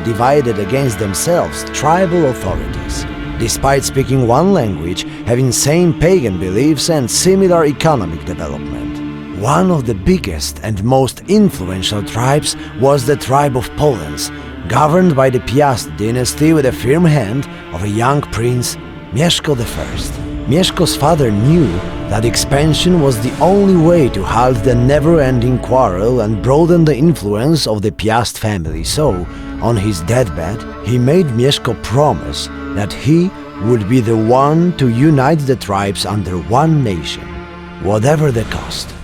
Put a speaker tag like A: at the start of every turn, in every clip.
A: divided against themselves tribal authorities. Despite speaking one language, having same pagan beliefs and similar economic development. One of the biggest and most influential tribes was the tribe of Polans, governed by the Piast dynasty with a firm hand of a young prince, Mieszko I. Mieszko's father knew that expansion was the only way to halt the never-ending quarrel and broaden the influence of the Piast family, so, on his deathbed, he made Mieszko promise that he would be the one to unite the tribes under one nation, whatever the cost.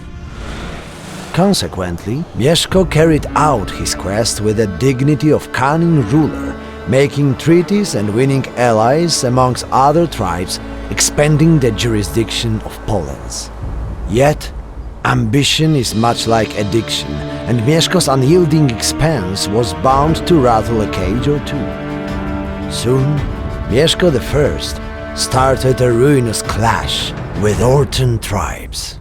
A: Consequently, Mieszko carried out his quest with the dignity of cunning ruler, making treaties and winning allies amongst other tribes, expanding the jurisdiction of Poland. Yet, ambition is much like addiction, and Mieszko's unyielding expanse was bound to rattle a cage or two. Soon, Mieszko I started a ruinous clash with Orton tribes.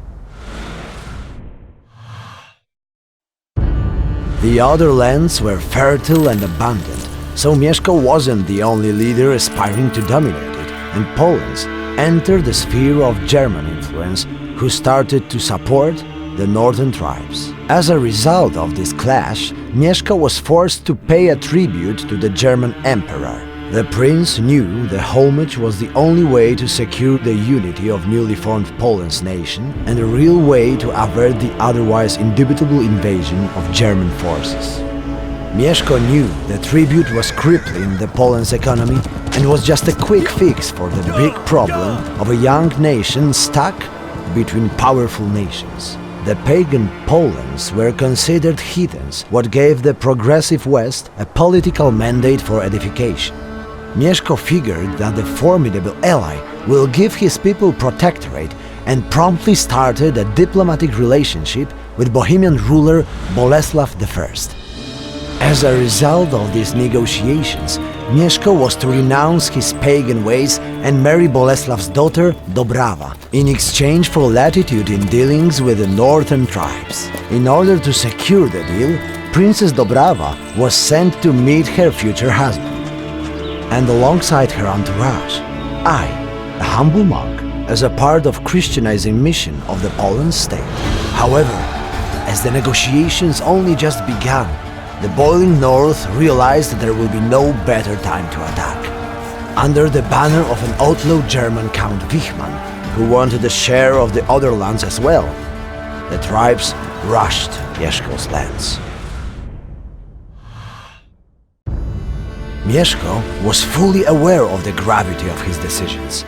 A: The other lands were fertile and abundant, so Mieszko wasn't the only leader aspiring to dominate it, and Poland entered the sphere of German influence, who started to support the northern tribes. As a result of this clash, Mieszko was forced to pay a tribute to the German emperor. The prince knew the homage was the only way to secure the unity of newly formed Poland's nation and a real way to avert the otherwise indubitable invasion of German forces. Mieszko knew the tribute was crippling the Poland's economy and was just a quick fix for the big problem of a young nation stuck between powerful nations. The pagan Polans were considered heathens, what gave the progressive West a political mandate for edification. Mieszko figured that the formidable ally will give his people protectorate and promptly started a diplomatic relationship with Bohemian ruler Bolesław I. As a result of these negotiations, Mieszko was to renounce his pagan ways and marry Bolesław's daughter Dobrawa in exchange for latitude in dealings with the northern tribes. In order to secure the deal, Princess Dobrawa was sent to meet her future husband. And alongside her entourage, I, a humble monk, as a part of Christianizing mission of the Poland state. However, as the negotiations only just began, the boiling north realized that there will be no better time to attack. Under the banner of an outlaw German Count Wichmann, who wanted a share of the other lands as well, the tribes rushed Mieszko's lands. Mieszko was fully aware of the gravity of his decisions.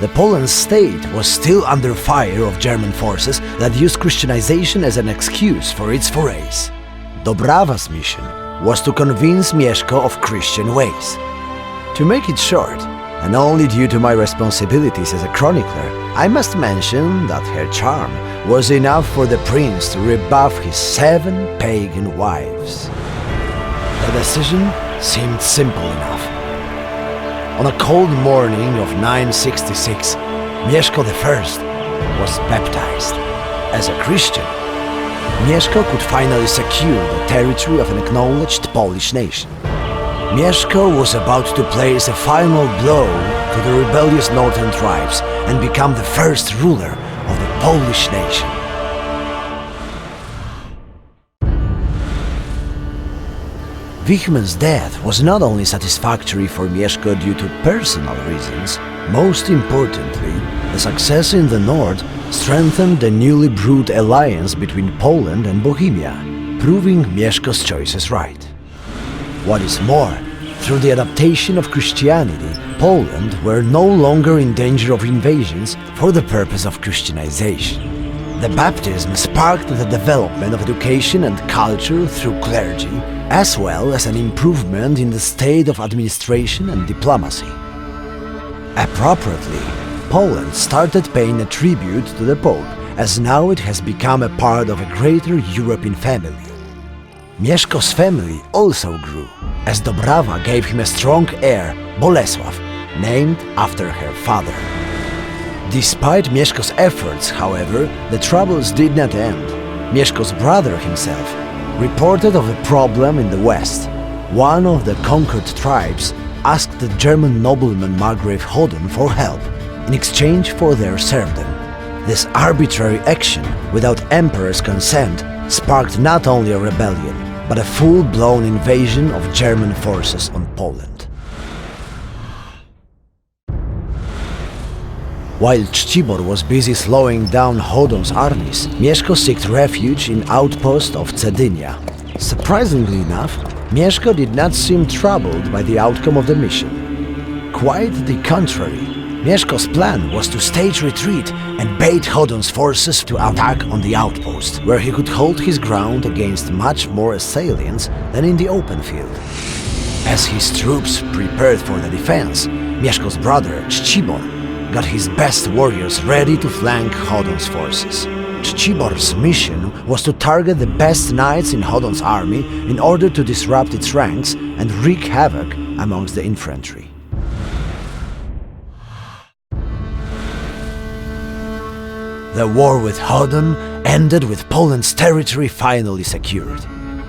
A: The Poland state was still under fire of German forces that used Christianization as an excuse for its forays. Dobrawa's mission was to convince Mieszko of Christian ways. To make it short, and only due to my responsibilities as a chronicler, I must mention that her charm was enough for the prince to rebuff his 7 pagan wives. The decision seemed simple enough. On a cold morning of 966, Mieszko I was baptized. As a Christian, Mieszko could finally secure the territory of an acknowledged Polish nation. Mieszko was about to place a final blow to the rebellious northern tribes and become the first ruler of the Polish nation. Wichmann's death was not only satisfactory for Mieszko due to personal reasons, most importantly, the success in the north strengthened the newly brewed alliance between Poland and Bohemia, proving Mieszko's choices right. What is more, through the adaptation of Christianity, Poland were no longer in danger of invasions for the purpose of Christianization. The baptism sparked the development of education and culture through clergy, as well as an improvement in the state of administration and diplomacy. Appropriately, Poland started paying a tribute to the Pope, as now it has become a part of a greater European family. Mieszko's family also grew, as Dobrawa gave him a strong heir, Bolesław, named after her father. Despite Mieszko's efforts, however, the troubles did not end. Mieszko's brother himself reported of a problem in the west. one of the conquered tribes asked the German nobleman Margrave Hodon for help in exchange for their serfdom. This arbitrary action, without emperor's consent, sparked not only a rebellion, but a full-blown invasion of German forces on Poland. While Czcibor was busy slowing down Hodon's armies, Mieszko sought refuge in outpost of Cedynia. Surprisingly enough, Mieszko did not seem troubled by the outcome of the mission. Quite the contrary, Mieszko's plan was to stage retreat and bait Hodon's forces to attack on the outpost, where he could hold his ground against much more assailants than in the open field. As his troops prepared for the defense, Mieszko's brother, Czcibor, got his best warriors ready to flank Hodon's forces. Czcibor's mission was to target the best knights in Hodon's army in order to disrupt its ranks and wreak havoc amongst the infantry. The war with Hodon ended with Poland's territory finally secured.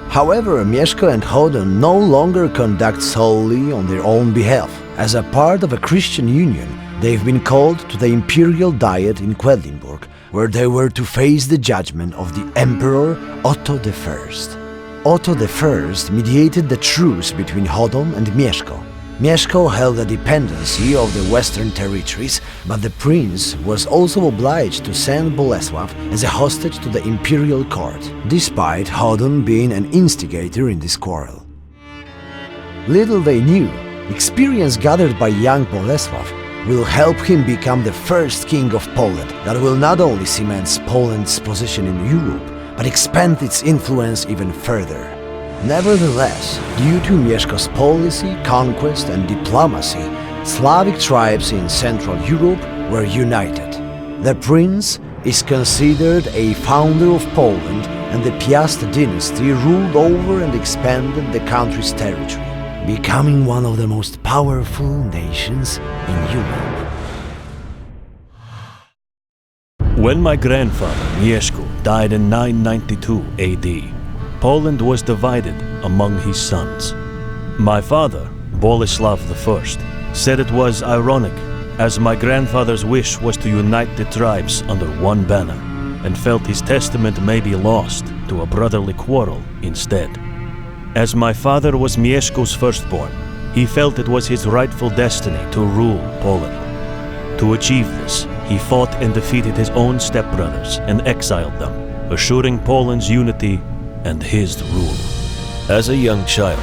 A: However, Mieszko and Hodon no longer conduct solely on their own behalf. As a part of a Christian union, they've been called to the imperial diet in Quedlinburg, where they were to face the judgment of the Emperor Otto I. Otto I mediated the truce between Hodon and Mieszko. Mieszko held the dependency of the western territories, but the prince was also obliged to send Bolesław as a hostage to the imperial court, despite Hodon being an instigator in this quarrel. Little they knew, experience gathered by young Bolesław will help him become the first king of Poland that will not only cement Poland's position in Europe, but expand its influence even further. Nevertheless, due to Mieszko's policy, conquest and diplomacy, Slavic tribes in Central Europe were united. The prince is considered a founder of Poland, and the Piast dynasty ruled over and expanded the country's territory, becoming one of the most powerful nations in Europe.
B: When my grandfather, Mieszko, died in 992 AD, Poland was divided among his sons. My father, Bolesław I, said it was ironic, as my grandfather's wish was to unite the tribes under one banner, and felt his testament may be lost to a brotherly quarrel instead. As my father was Mieszko's firstborn, he felt it was his rightful destiny to rule Poland. To achieve this, he fought and defeated his own stepbrothers and exiled them, assuring Poland's unity and his rule. As a young child,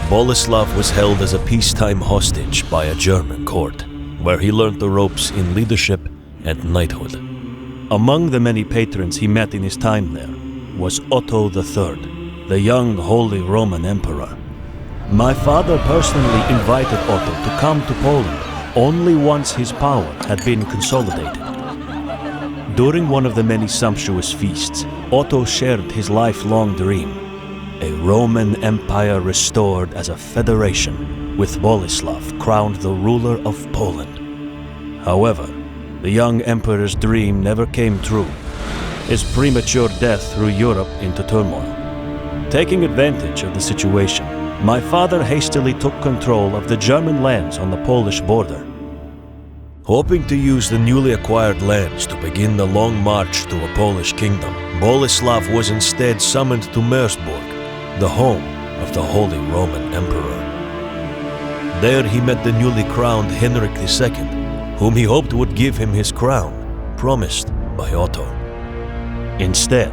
B: Bolesław was held as a peacetime hostage by a German court, where he learned the ropes in leadership and knighthood. Among the many patrons he met in his time there was Otto III, the young Holy Roman Emperor. My father personally invited Otto to come to Poland only once his power had been consolidated. During one of the many sumptuous feasts, Otto shared his lifelong dream, a Roman Empire restored as a federation, with Bolesław crowned the ruler of Poland. However, the young emperor's dream never came true. His premature death threw Europe into turmoil. Taking advantage of the situation, my father hastily took control of the German lands on the Polish border. Hoping to use the newly acquired lands to begin the long march to a Polish kingdom, Bolesław was instead summoned to Meersburg, the home of the Holy Roman Emperor. There he met the newly crowned Henrik II, whom he hoped would give him his crown, promised by Otto. Instead,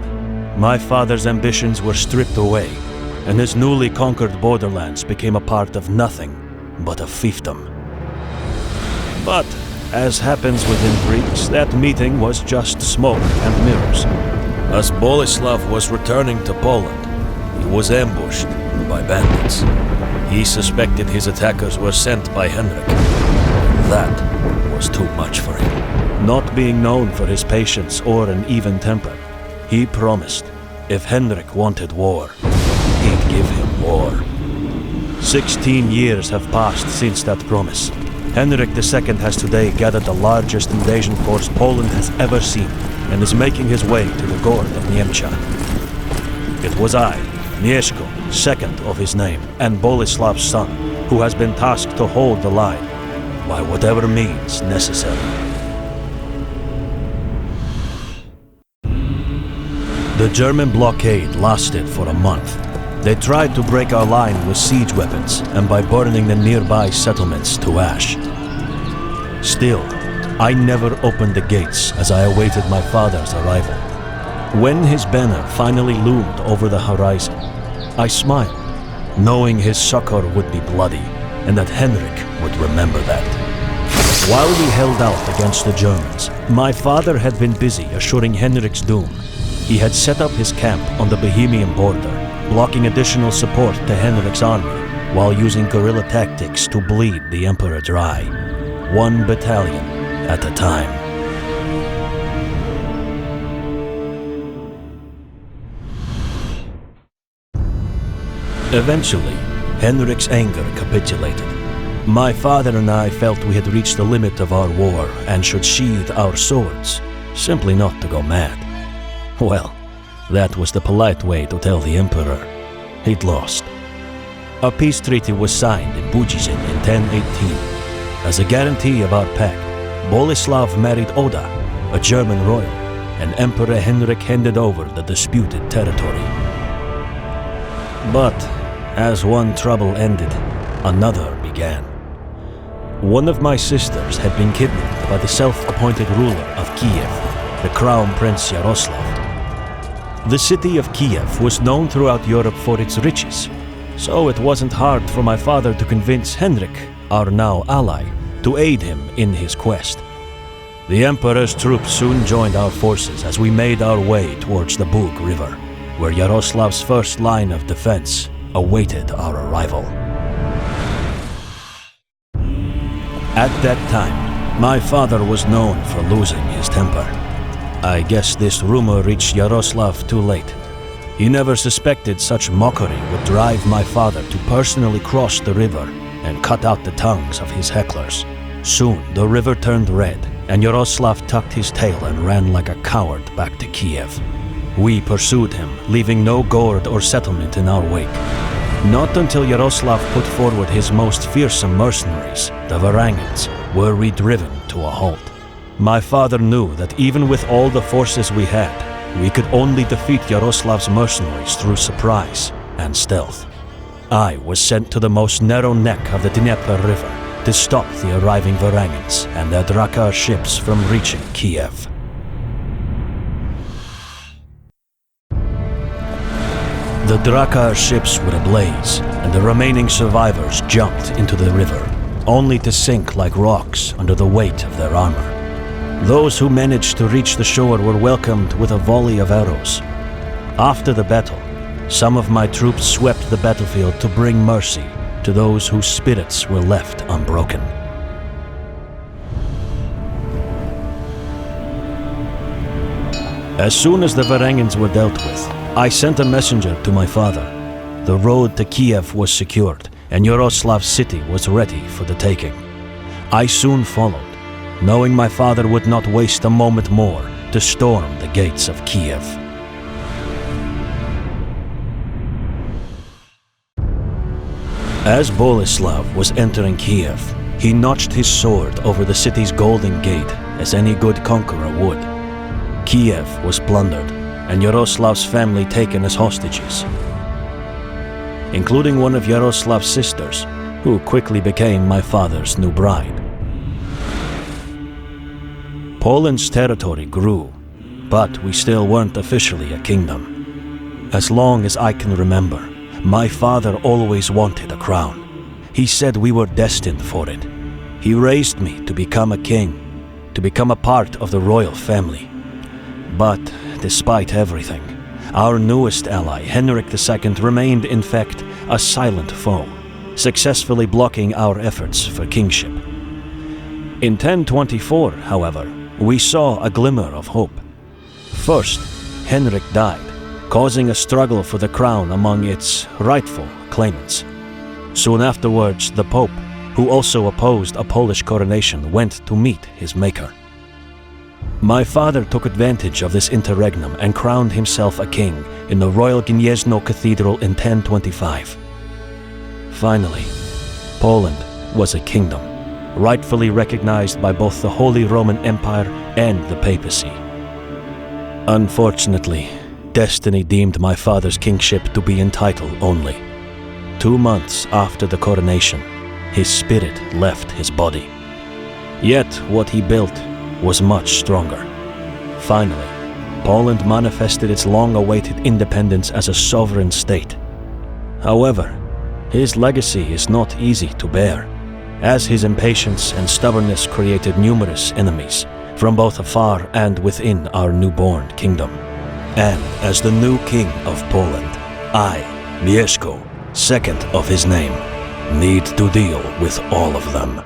B: my father's ambitions were stripped away, and his newly conquered borderlands became a part of nothing but a fiefdom. But, as happens with intrigues, that meeting was just smoke and mirrors. As Bolesław was returning to Poland, he was ambushed by bandits. He suspected his attackers were sent by Henrik. That was too much for him. Not being known for his patience or an even temper, he promised if Henrik wanted war, he'd give him war. 16 years have passed since that promise. Henrik II has today gathered the largest invasion force Poland has ever seen and is making his way to the Gorge of Niemcia. It was I, Mieszko, second of his name, and Boleslav's son, who has been tasked to hold the line, by whatever means necessary. The German blockade lasted for a month. They tried to break our line with siege weapons and by burning the nearby settlements to ash. Still, I never opened the gates as I awaited my father's arrival. When his banner finally loomed over the horizon, I smiled, knowing his succor would be bloody and that Henrik would remember that. While we held out against the Germans, my father had been busy assuring Henrik's doom. He had set up his camp on the Bohemian border, blocking additional support to Henrik's army, while using guerrilla tactics to bleed the Emperor dry, one battalion at a time. Eventually, Henrik's anger capitulated. My father and I felt we had reached the limit of our war and should sheathe our swords, simply not to go mad. Well, that was the polite way to tell the Emperor he'd lost. A peace treaty was signed in Bujizin in 1018. As a guarantee of our pact, Boleslav married Oda, a German royal, and Emperor Henrik handed over the disputed territory. But as one trouble ended, another began. One of my sisters had been kidnapped by the self-appointed ruler of Kiev, the Crown Prince Yaroslav. The city of Kiev was known throughout Europe for its riches, so it wasn't hard for my father to convince Henrik, our now ally, to aid him in his quest. The Emperor's troops soon joined our forces as we made our way towards the Bug River, where Yaroslav's first line of defense awaited our arrival. At that time, my father was known for losing his temper. I guess this rumor reached Yaroslav too late. He never suspected such mockery would drive my father to personally cross the river and cut out the tongues of his hecklers. Soon, the river turned red, and Yaroslav tucked his tail and ran like a coward back to Kiev. We pursued him, leaving no gourd or settlement in our wake. Not until Yaroslav put forward his most fearsome mercenaries, the Varangans, were we driven to a halt. My father knew that even with all the forces we had, we could only defeat Yaroslav's mercenaries through surprise and stealth. I was sent to the most narrow neck of the Dnieper River to stop the arriving Varangans and their Drakkar ships from reaching Kiev. The Drakkar ships were ablaze, and the remaining survivors jumped into the river, only to sink like rocks under the weight of their armor. Those who managed to reach the shore were welcomed with a volley of arrows. After the battle, some of my troops swept the battlefield to bring mercy to those whose spirits were left unbroken. As soon as the Varangans were dealt with, I sent a messenger to my father. The road to Kiev was secured, and Yaroslav city was ready for the taking. I soon followed, knowing my father would not waste a moment more to storm the gates of Kiev. As Boleslav was entering Kiev, he notched his sword over the city's golden gate, as any good conqueror would. Kiev was plundered, and Yaroslav's family taken as hostages, including one of Yaroslav's sisters, who quickly became my father's new bride. Poland's territory grew, but we still weren't officially a kingdom. As long as I can remember, my father always wanted a crown. He said we were destined for it. He raised me to become a king, to become a part of the royal family. But despite everything, our newest ally, Henrik II, remained in fact a silent foe, successfully blocking our efforts for kingship. In 1024, however, we saw a glimmer of hope. First, Henrik died, causing a struggle for the crown among its rightful claimants. Soon afterwards, the Pope, who also opposed a Polish coronation, went to meet his maker. My father took advantage of this interregnum and crowned himself a king in the Royal Gniezno Cathedral in 1025. Finally, Poland was a kingdom, rightfully recognized by both the Holy Roman Empire and the papacy. Unfortunately, destiny deemed my father's kingship to be in title only. 2 months after the coronation, his spirit left his body. Yet what he built was much stronger. Finally, Poland manifested its long-awaited independence as a sovereign state. However, his legacy is not easy to bear, as his impatience and stubbornness created numerous enemies, from both afar and within our newborn kingdom. And as the new king of Poland, I, Mieszko, second of his name, need to deal with all of them.